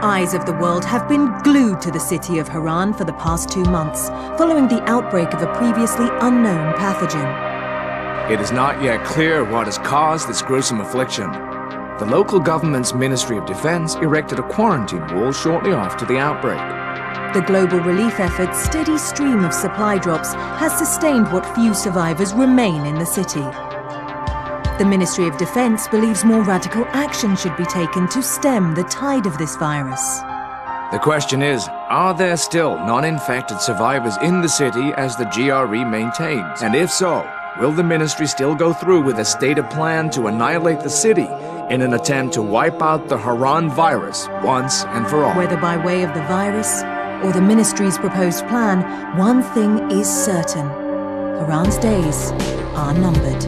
eyes of the world have been glued to the city of Harran for the past 2 months, following the outbreak of a previously unknown pathogen. It is not yet clear what has caused this gruesome affliction. The local government's Ministry of Defense erected a quarantine wall shortly after the outbreak. The global relief effort's steady stream of supply drops has sustained what few survivors remain in the city. The Ministry of Defense believes more radical action should be taken to stem the tide of this virus. The question is, are there still non-infected survivors in the city as the GRE maintains? And if so, will the ministry still go through with a stated plan to annihilate the city in an attempt to wipe out the Harran virus once and for all? Whether by way of the virus or the ministry's proposed plan, one thing is certain: Harran's days are numbered.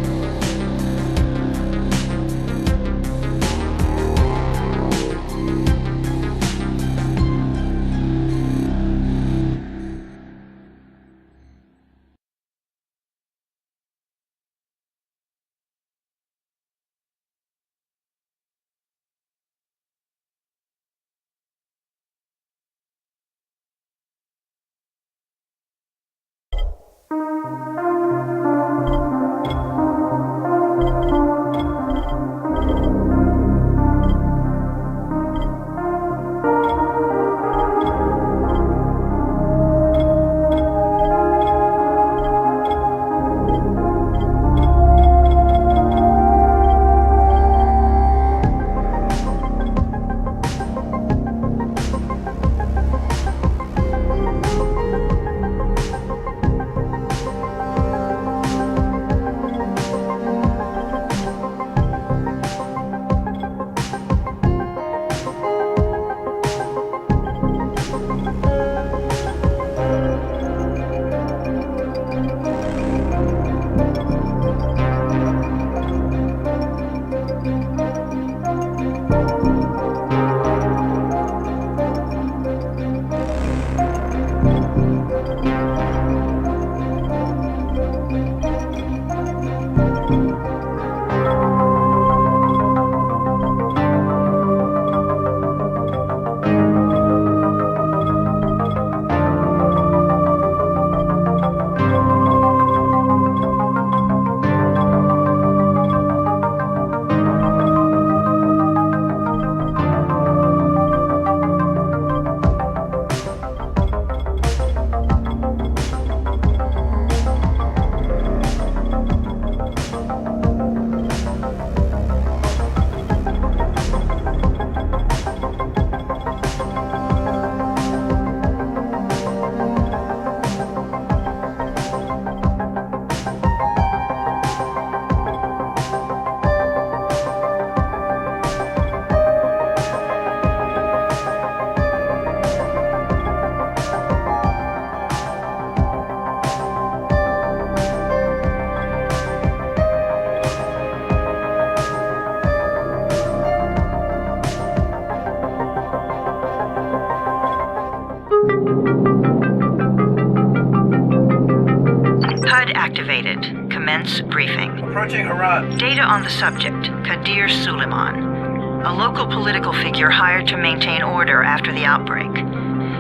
Activated. Commence briefing. Approaching Harran. Data on the subject, Kadir Suleiman, a local political figure hired to maintain order after the outbreak.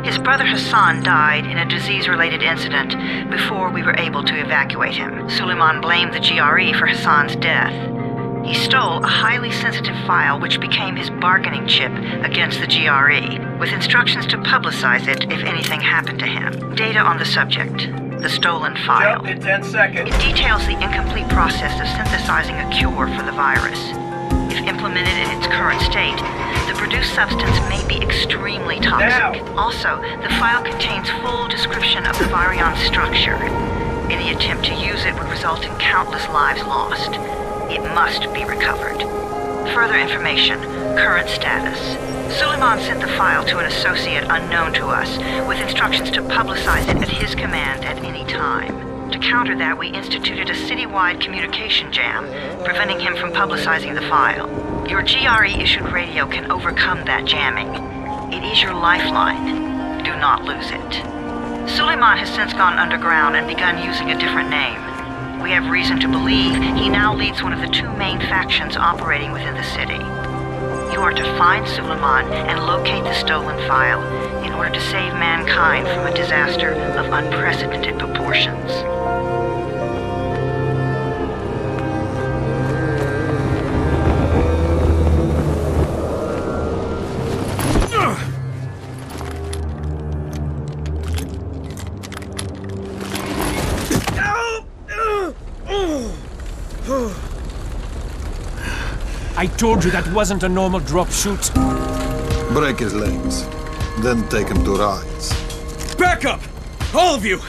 His brother Hassan died in a disease-related incident before we were able to evacuate him. Suleiman blamed the GRE for Hassan's death. He stole a highly sensitive file which became his bargaining chip against the GRE, with instructions to publicize it if anything happened to him. Data on the subject. The stolen file. Jump in 10 seconds. It details the incomplete process of synthesizing a cure for the virus. If implemented in its current state, the produced substance may be extremely toxic. Now. Also, the file contains full description of the virion structure. Any attempt to use it would result in countless lives lost. It must be recovered. Further information, current status. Suleiman sent the file to an associate unknown to us, with instructions to publicize it at his command at any time. To counter that, we instituted a citywide communication jam, preventing him from publicizing the file. Your GRE-issued radio can overcome that jamming. It is your lifeline. Do not lose it. Suleiman has since gone underground and begun using a different name. We have reason to believe he now leads one of the two main factions operating within the city. You sure to find Suleiman and locate the stolen file in order to save mankind from a disaster of unprecedented proportions. I told you that wasn't a normal drop shoot. Break his legs, then take him to rides. Back up! All of you!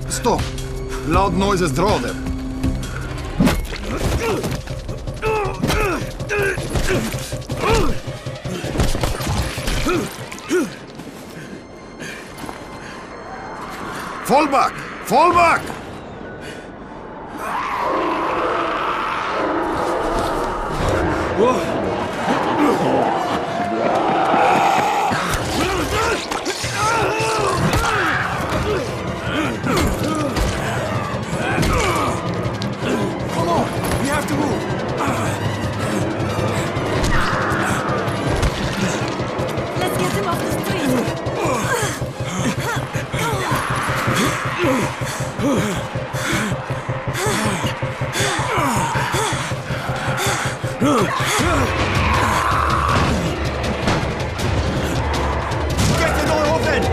Stop! Loud noises draw them. Fall back! Fall back! Let's get him off the street. Get the door open!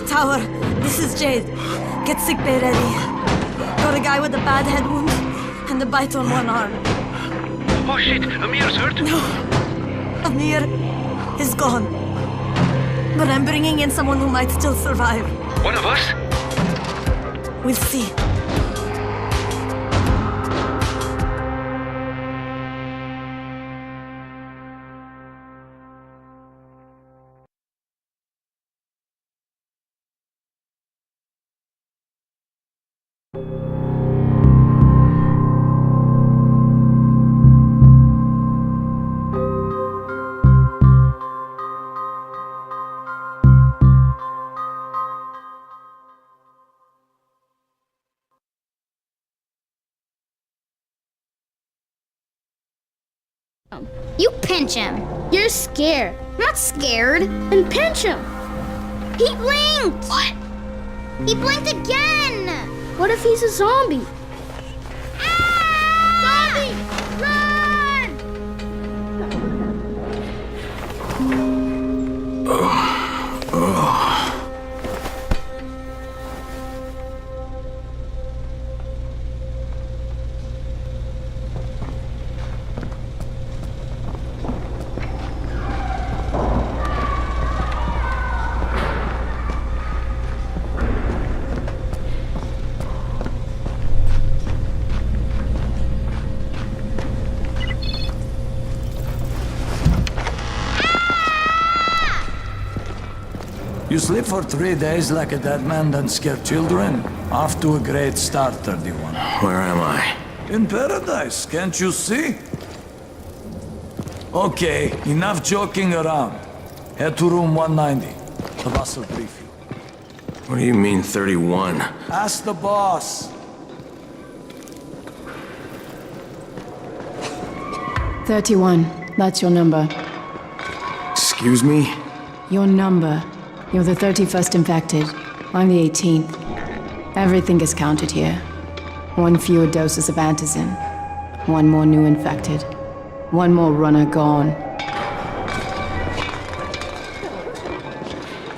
Tower, this is Jade. Get sickbay ready. Got a guy with a bad head wound and a bite on one arm. Oh shit, Amir's hurt? Amir is gone. But I'm bringing in someone who might still survive. One of us? We'll see. You pinch him. You're scared. I'm not scared. Then pinch him. He blinked. What? He blinked again. What if he's a zombie? Ah! Zombie! Run! You sleep for 3 days like a dead man, then scare children? Off to a great start, 31. Where am I? In paradise, can't you see? Okay, enough joking around. Head to room 190. The boss will brief you. What do you mean, 31? Ask the boss. 31. That's your number. Excuse me? Your number. You're the 31st infected. I'm the 18th. Everything is counted here. 1 fewer doses of antizin. 1 more new infected. 1 more runner gone.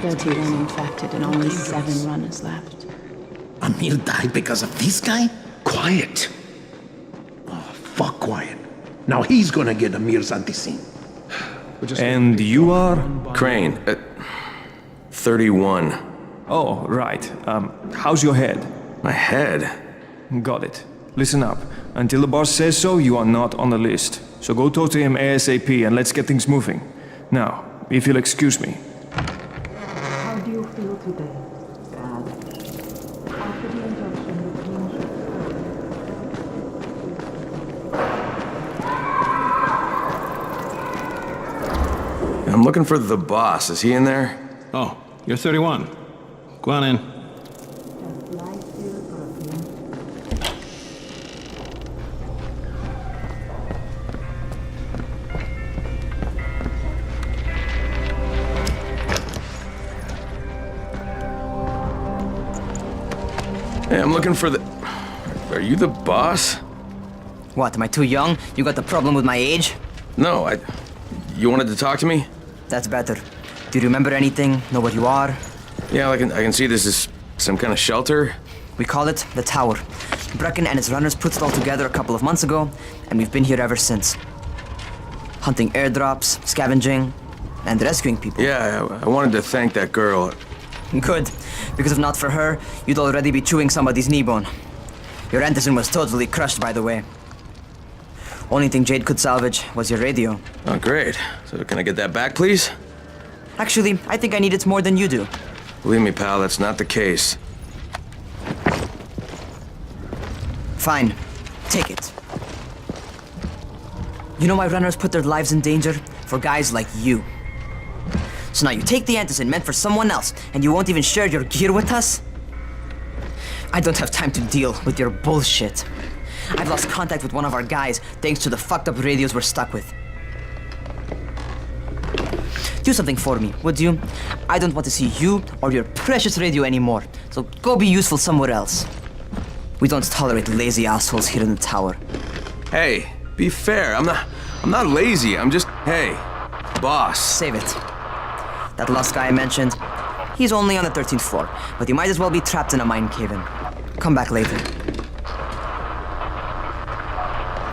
31 infected and only 7 runners left. Amir died because of this guy? Quiet. Oh, fuck quiet. Now he's gonna get Amir's antizin. And you are? Crane. 31. Oh, right. How's your head? My head? Got it. Listen up. Until the boss says so, you are not on the list. So go talk to him ASAP and let's get things moving. Now, if you'll excuse me. How do you I'm looking for the boss. Is he in there? Oh, you're 31. Go on in. Hey, I'm looking for the... Are you the boss? What, am I too young? You got the problem with my age? No, You wanted to talk to me? That's better. Do you remember anything? Know what you are? Yeah, I can see this is some kind of shelter. We call it the Tower. Brecken and his runners put it all together a couple of months ago, and we've been here ever since. Hunting airdrops, scavenging, and rescuing people. Yeah, I wanted to thank that girl. Good, because if not for her, you'd already be chewing somebody's knee bone. Your Anderson was totally crushed, by the way. Only thing Jade could salvage was your radio. Oh, great. So can I get that back, please? Actually, I think I need it more than you do. Believe me, pal, that's not the case. Fine. Take it. You know why runners put their lives in danger? For guys like you. So now you take the Anderson meant for someone else, and you won't even share your gear with us? I don't have time to deal with your bullshit. I've lost contact with one of our guys thanks to the fucked up radios we're stuck with. Do something for me, would you? I don't want to see you or your precious radio anymore, so go be useful somewhere else. We don't tolerate lazy assholes here in the Tower. Hey, be fair. I'm not lazy. I'm just... Hey, boss. Save it. That last guy I mentioned, he's only on the 13th floor, but he might as well be trapped in a mine cave-in. Come back later.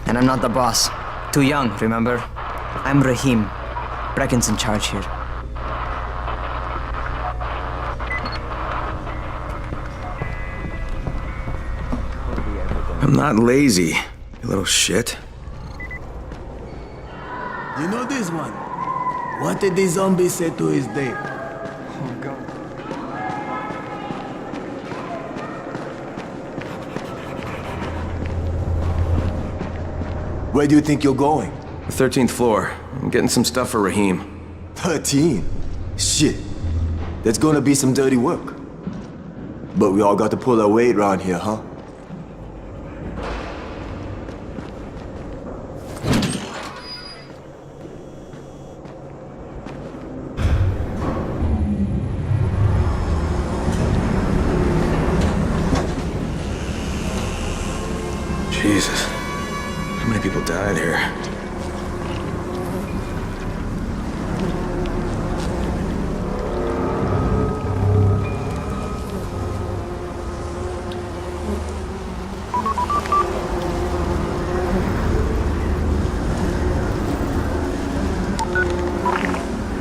And I'm not the boss. Too young, remember? I'm Rahim. Brecken's in charge here. I'm not lazy, you little shit. You know this one? What did the zombie say to his date? Oh, God. Where do you think you're going? The 13th floor. I'm getting some stuff for Rahim. 13? Shit. There's gonna be some dirty work. But we all got to pull our weight around here, huh? Jesus. How many people died here?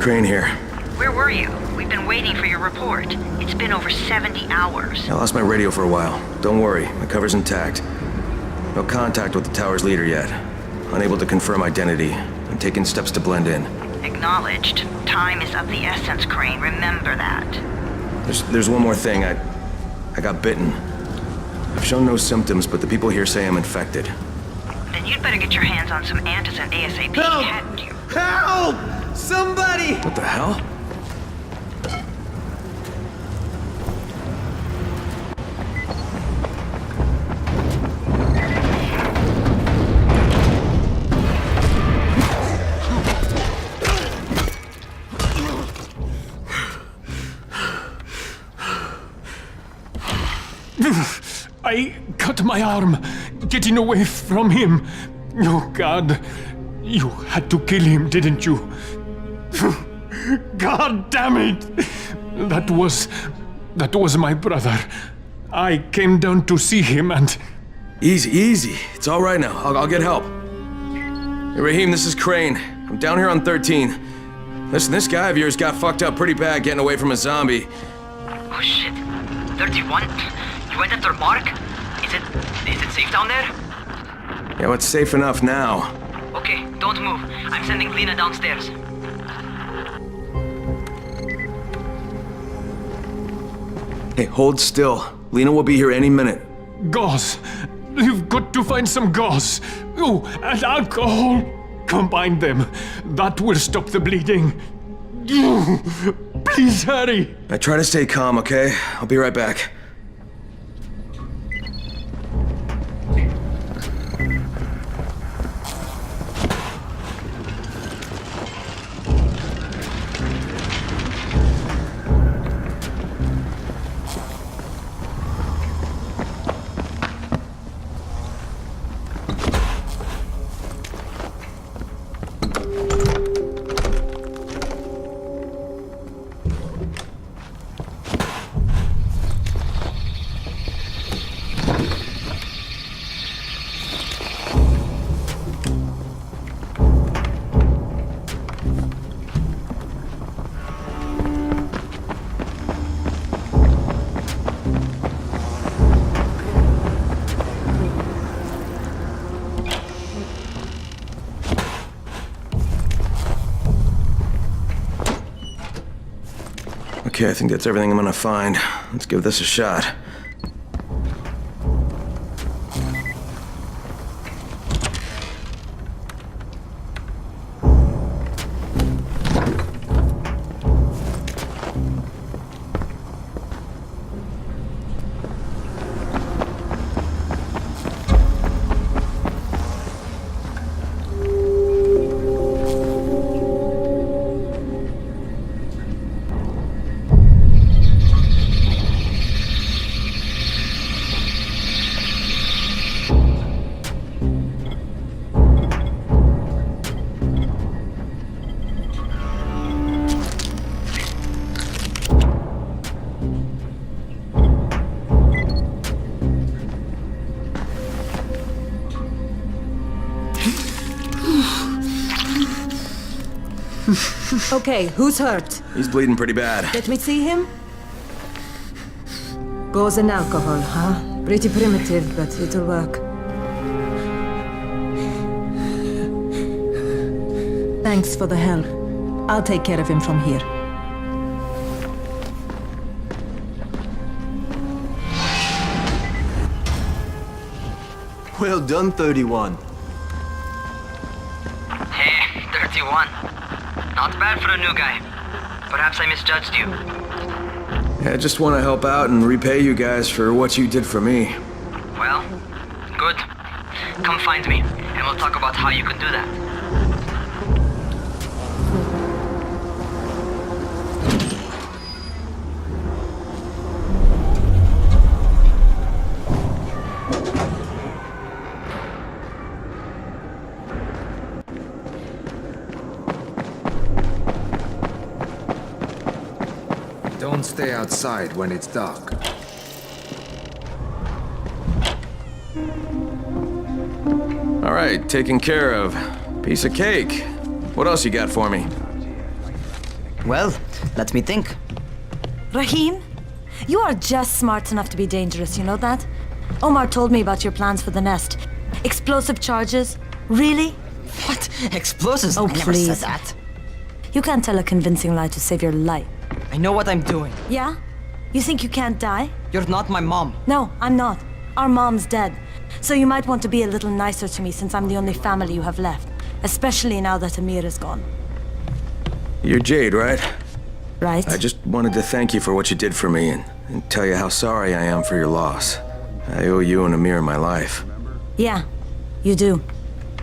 Crane here. Where were you? We've been waiting for your report. It's been over 70 hours. I lost my radio for a while. Don't worry, my cover's intact. No contact with the tower's leader yet. Unable to confirm identity. I'm taking steps to blend in. Acknowledged. Time is of the essence, Crane. Remember that. There's one more thing. I got bitten. I've shown no symptoms, but the people here say I'm infected. Then you'd better get your hands on some antizin ASAP, hadn't you? Help! Somebody! What the hell? I cut my arm, getting away from him. Oh, God. You had to kill him, didn't you? God damn it! That was my brother. I came down to see him and... Easy. It's all right now. I'll get help. Hey, Rahim, this is Crane. I'm down here on 13. Listen, this guy of yours got fucked up pretty bad getting away from a zombie. Oh, shit. 31? You went after Mark? Is it safe down there? Yeah, well, it's safe enough now. Okay, don't move. I'm sending Lena downstairs. Hey, hold still. Lena will be here any minute. Gauze. You've got to find some gauze. Oh, and alcohol. Combine them. That will stop the bleeding. Please hurry. I try to stay calm, okay? I'll be right back. Okay, I think that's everything I'm gonna find. Let's give this a shot. Okay, who's hurt? He's bleeding pretty bad. Let me see him. Gauze and alcohol, huh? Pretty primitive, but it'll work. Thanks for the help. I'll take care of him from here. Well done, 31. Hey, 31. Not bad for a new guy. Perhaps I misjudged you. Yeah, I just want to help out and repay you guys for what you did for me. Well, good. Come find me, and we'll talk about how you could do that. Don't stay outside when it's dark. All right, taken care of. Piece of cake. What else you got for me? Well, let me think. Rahim, you are just smart enough to be dangerous, you know that? Omar told me about your plans for the nest. Explosive charges? Really? What? Explosives? Oh, I never please. said that. You can't tell a convincing lie to save your life. I know what I'm doing. Yeah? You think you can't die? You're not my mom. No, I'm not. Our mom's dead. So you might want to be a little nicer to me since I'm the only family you have left. Especially now that Amir is gone. You're Jade, right? Right. I just wanted to thank you for what you did for me and tell you how sorry I am for your loss. I owe you and Amir my life. Yeah, you do.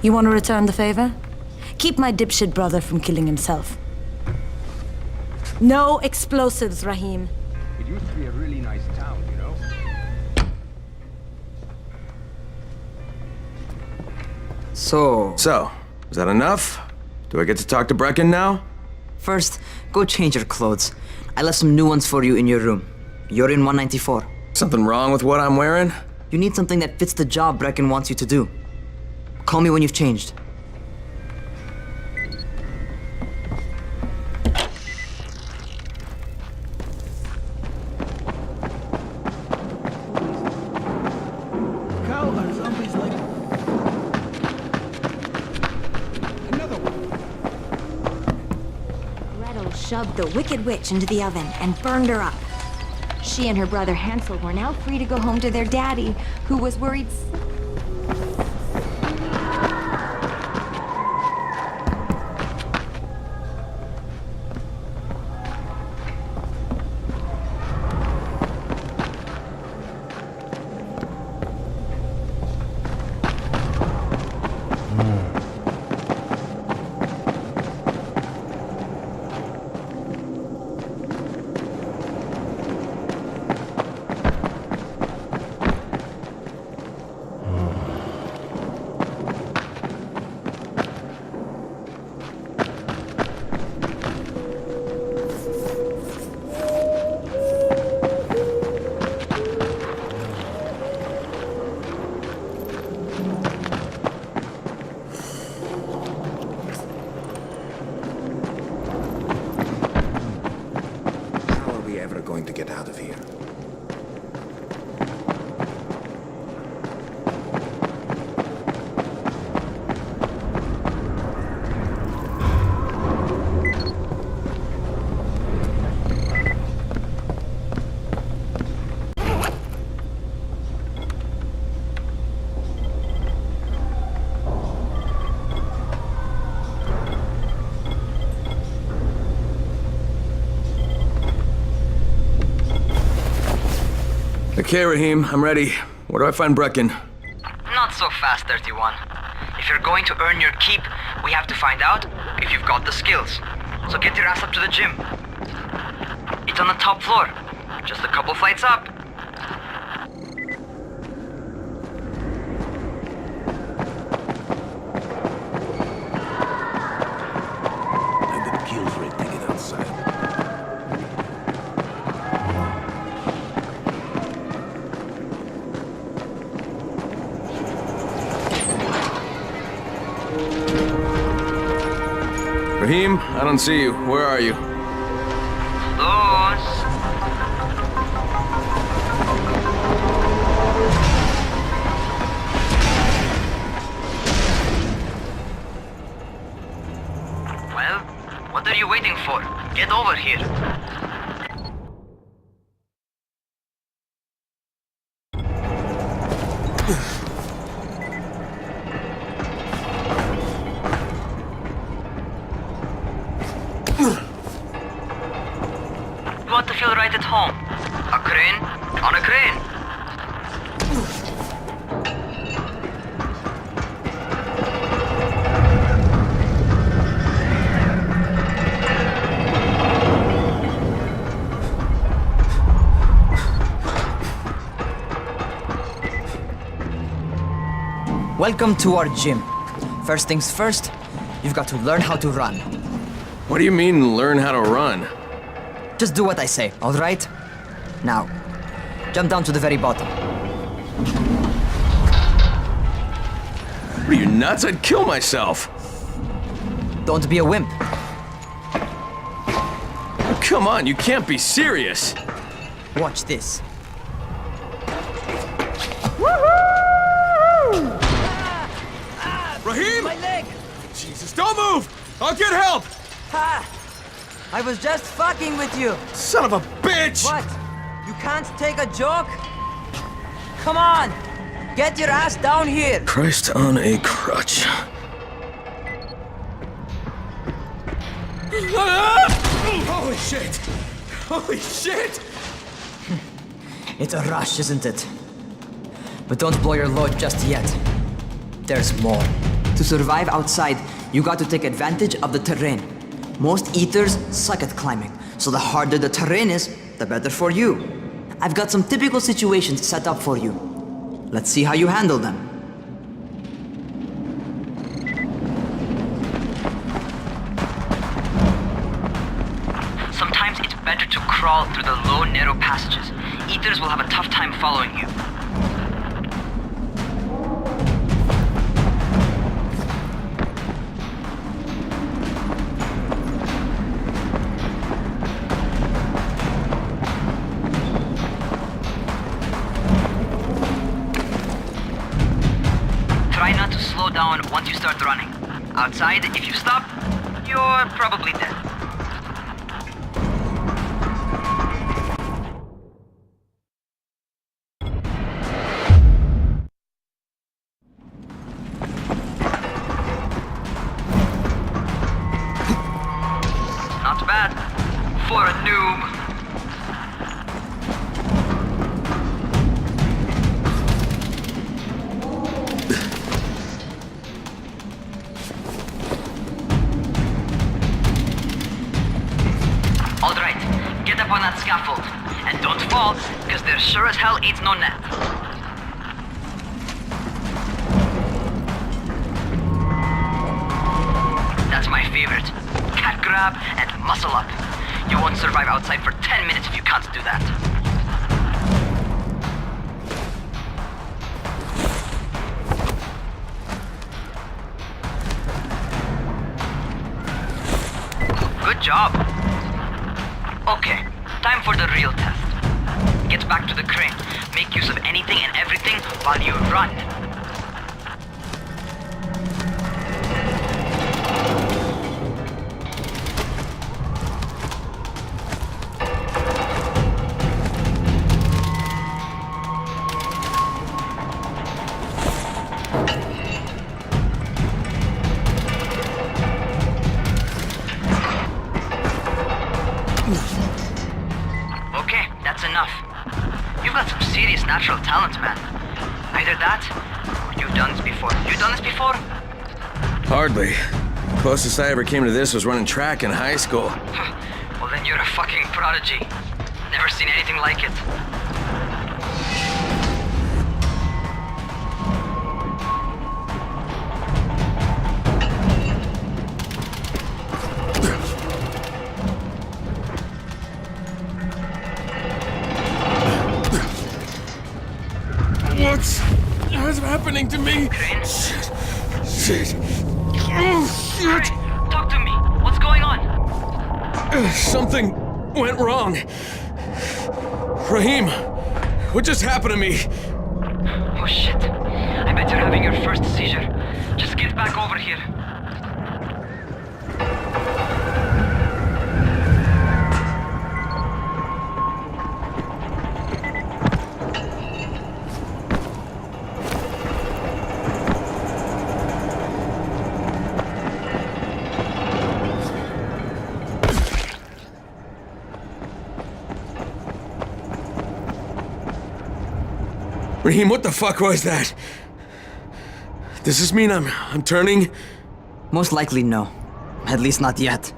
You want to return the favor? Keep my dipshit brother from killing himself. No explosives, Rahim. It used to be a really nice town, you know? So, is that enough? Do I get to talk to Brecken now? First, go change your clothes. I left some new ones for you in your room. You're in 194. Something wrong with what I'm wearing? You need something that fits the job Brecken wants you to do. Call me when you've changed. Shoved the Wicked Witch into the oven and burned her up. She and her brother Hansel were now free to go home to their daddy, who was worried. Okay, Raheem, I'm ready. Where do I find Brecken? Not so fast, 31. If you're going to earn your keep, we have to find out if you've got the skills. So get your ass up to the gym. It's on the top floor. Just a couple flights up. And the kills rate to get outside. Raheem, I don't see you. Where are you? Those. Well, what are you waiting for? Get over here. You want to feel right at home. A crane on a crane. Welcome to our gym. First things first, you've got to learn how to run. What do you mean, learn how to run? Just do what I say, all right? Now, jump down to the very bottom. What are you, nuts? I'd kill myself. Don't be a wimp. Oh, come on, you can't be serious. Watch this. Raheem! My leg! Jesus, don't move! I'll get help! Ha! I was just fucking with you. Son of a bitch! What? You can't take a joke? Come on! Get your ass down here! Christ on a crutch. Holy shit! Holy shit! It's a rush, isn't it? But don't blow your load just yet. There's more. To survive outside, you got to take advantage of the terrain. Most eaters suck at climbing, so the harder the terrain is, the better for you. I've got some typical situations set up for you. Let's see how you handle them. Sometimes it's better to crawl through the low, narrow passages. Eaters will have a tough time following you. Slow down once you start running. Outside, if you stop, you're probably dead. Not bad for a noob. Alright, get up on that scaffold. And don't fall, because there sure as hell ain't no net. That's my favorite. Cat grab and muscle up. You won't survive outside for 10 minutes if you can't do that. Good job. Okay, time for the real test. Get back to the crane. Make use of anything and everything while you run. talent, man. Either that, or you've done this before. You done this before? Hardly. Closest I ever came to this was running track in high school. Well, then you're a fucking prodigy. Never seen anything like it. What's happening to me? Shit. Oh, shit. Talk to me. What's going on? Something went wrong. Rahim, what just happened to me? Oh shit. I bet you're having your first seizure. Just get back over here. Rahim, what the fuck was that? Does this mean I'm turning? Most likely no. At least not yet.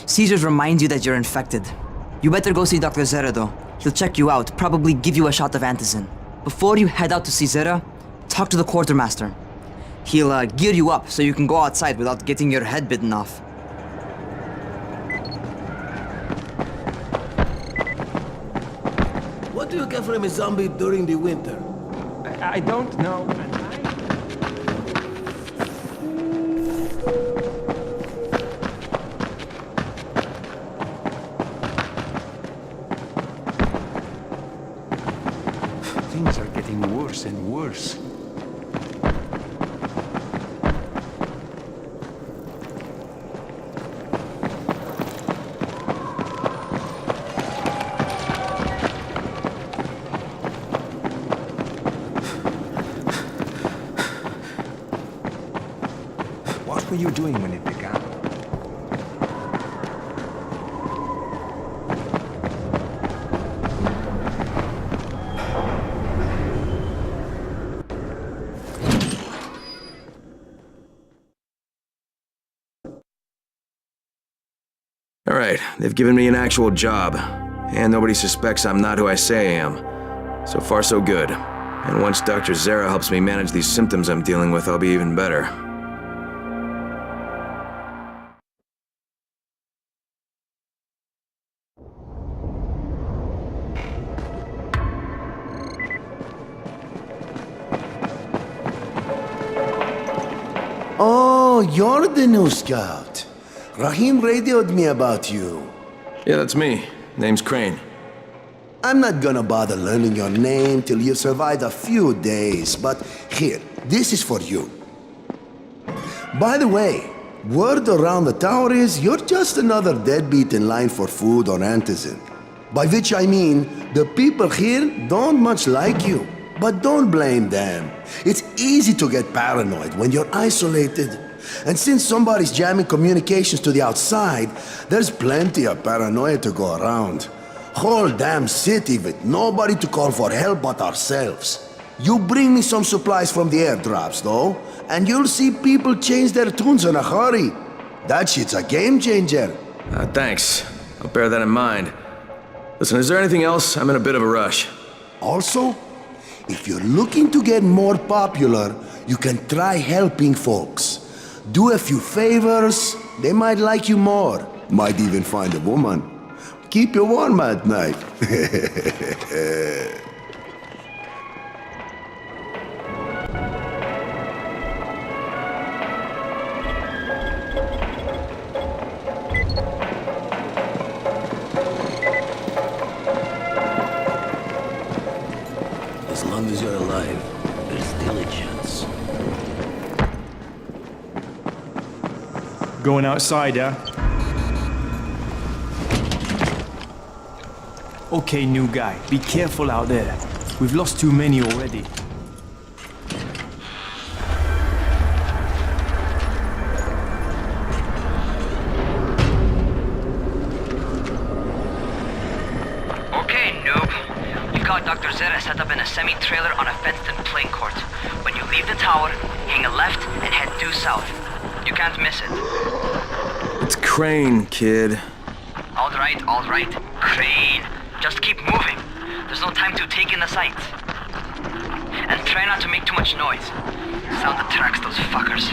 Seizures remind you that you're infected. You better go see Dr. Zera though. He'll check you out, probably give you a shot of antizin. Before you head out to see Zera, talk to the quartermaster. He'll gear you up so you can go outside without getting your head bitten off. What do you get from a zombie during the winter? I don't know. Things are getting worse and worse. What were you doing when it began? All right, they've given me an actual job, and nobody suspects I'm not who I say I am. So far, so good. And once Dr. Zera helps me manage these symptoms I'm dealing with, I'll be even better. Oh, you're the new scout. Rahim radioed me about you. Yeah, that's me. Name's Crane. I'm not gonna bother learning your name till you've survived a few days, but here, this is for you. By the way, word around the tower is you're just another deadbeat in line for food or antizin. By which I mean, the people here don't much like you. But don't blame them. It's easy to get paranoid when you're isolated. And since somebody's jamming communications to the outside, there's plenty of paranoia to go around. Whole damn city with nobody to call for help but ourselves. You bring me some supplies from the airdrops, though, and you'll see people change their tunes in a hurry. That shit's a game changer. Thanks. I'll bear that in mind. Listen, is there anything else? I'm in a bit of a rush. Also, if you're looking to get more popular, you can try helping folks. Do a few favors, they might like you more. Might even find a woman. Keep you warm at night. As long as you're alive, there's still a chance. Going outside, yeah? Okay, new guy, be careful out there. We've lost too many already. Okay, noob. You caught Dr. Zera set up in a semi-trailer on a fenced-in playing court. When you leave the tower, hang a left and head due south. You can't miss it. It's Crane, kid. All right. Crane. Just keep moving. There's no time to take in the sights. And try not to make too much noise. Sound attracts those fuckers.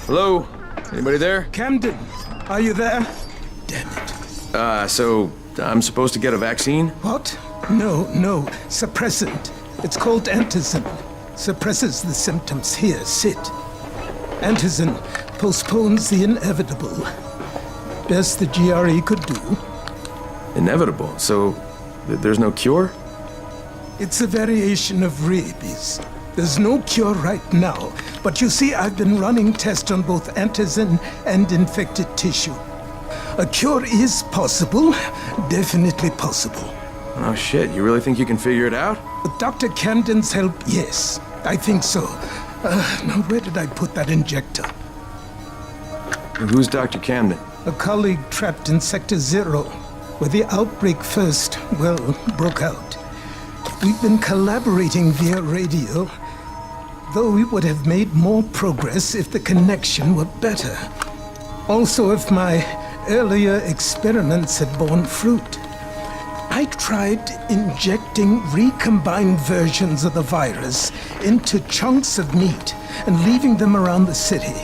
Hello? Anybody there? Camden, are you there? So I'm supposed to get a vaccine? What? No. Suppressant. It's called antizin. Suppresses the symptoms. Here, sit. Antizin postpones the inevitable. Best the GRE could do. Inevitable? So there's no cure? It's a variation of rabies. There's no cure right now, but you see, I've been running tests on both antizin and infected tissue. A cure is possible, definitely possible. Oh shit, you really think you can figure it out? With Dr. Camden's help, yes, I think so. Now where did I put that injector? Who's Dr. Camden? A colleague trapped in Sector 0, where the outbreak first, broke out. We've been collaborating via radio, though we would have made more progress if the connection were better. Also, if my earlier experiments had borne fruit. I tried injecting recombined versions of the virus into chunks of meat and leaving them around the city,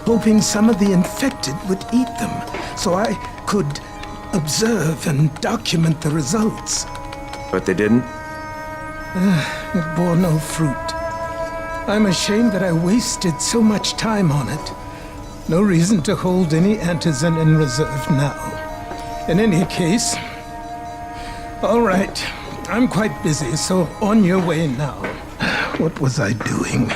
hoping some of the infected would eat them so I could observe and document the results. But they didn't? It bore no fruit. I'm ashamed that I wasted so much time on it. No reason to hold any antizin in reserve now. In any case, all right, I'm quite busy, so on your way now. What was I doing?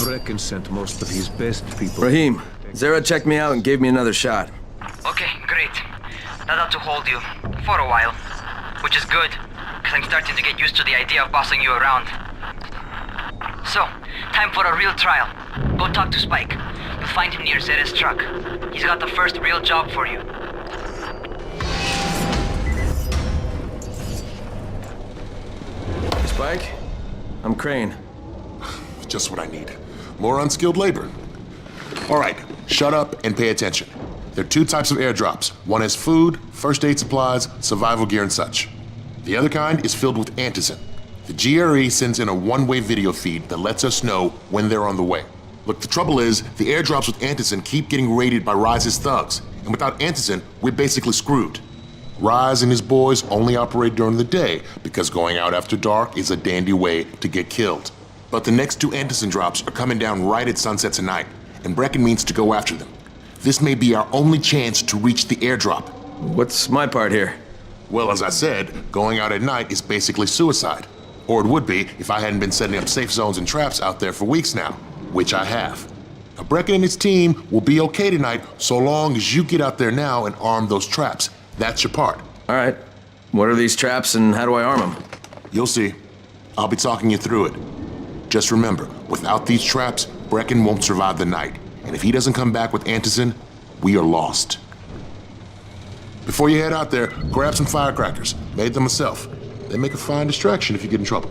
Brecken sent most of his best people. Rahim, Zera checked me out and gave me another shot. Okay, great. That ought to hold you. For a while. Which is good, because I'm starting to get used to the idea of bossing you around. So, time for a real trial. Go talk to Spike. You'll find him near Zera's truck. He's got the first real job for you. Spike? I'm Crane. Just what I need. More unskilled labor. All right, shut up and pay attention. There are two types of airdrops. One has food, first aid supplies, survival gear, and such. The other kind is filled with antizin. The GRE sends in a one-way video feed that lets us know when they're on the way. Look, the trouble is, the airdrops with antizin keep getting raided by Rise's thugs, and without antizin, we're basically screwed. Rise and his boys only operate during the day because going out after dark is a dandy way to get killed. But the next two antizin drops are coming down right at sunset tonight, and Brecken means to go after them. This may be our only chance to reach the airdrop. What's my part here? Well, as I said, going out at night is basically suicide. Or it would be if I hadn't been setting up safe zones and traps out there for weeks now, which I have. Now, Brecken and his team will be okay tonight so long as you get out there now and arm those traps. That's your part. All right. What are these traps and how do I arm them? You'll see. I'll be talking you through it. Just remember, without these traps, Brecken won't survive the night. And if he doesn't come back with Antizin, we are lost. Before you head out there, grab some firecrackers. Made them myself. They make a fine distraction if you get in trouble.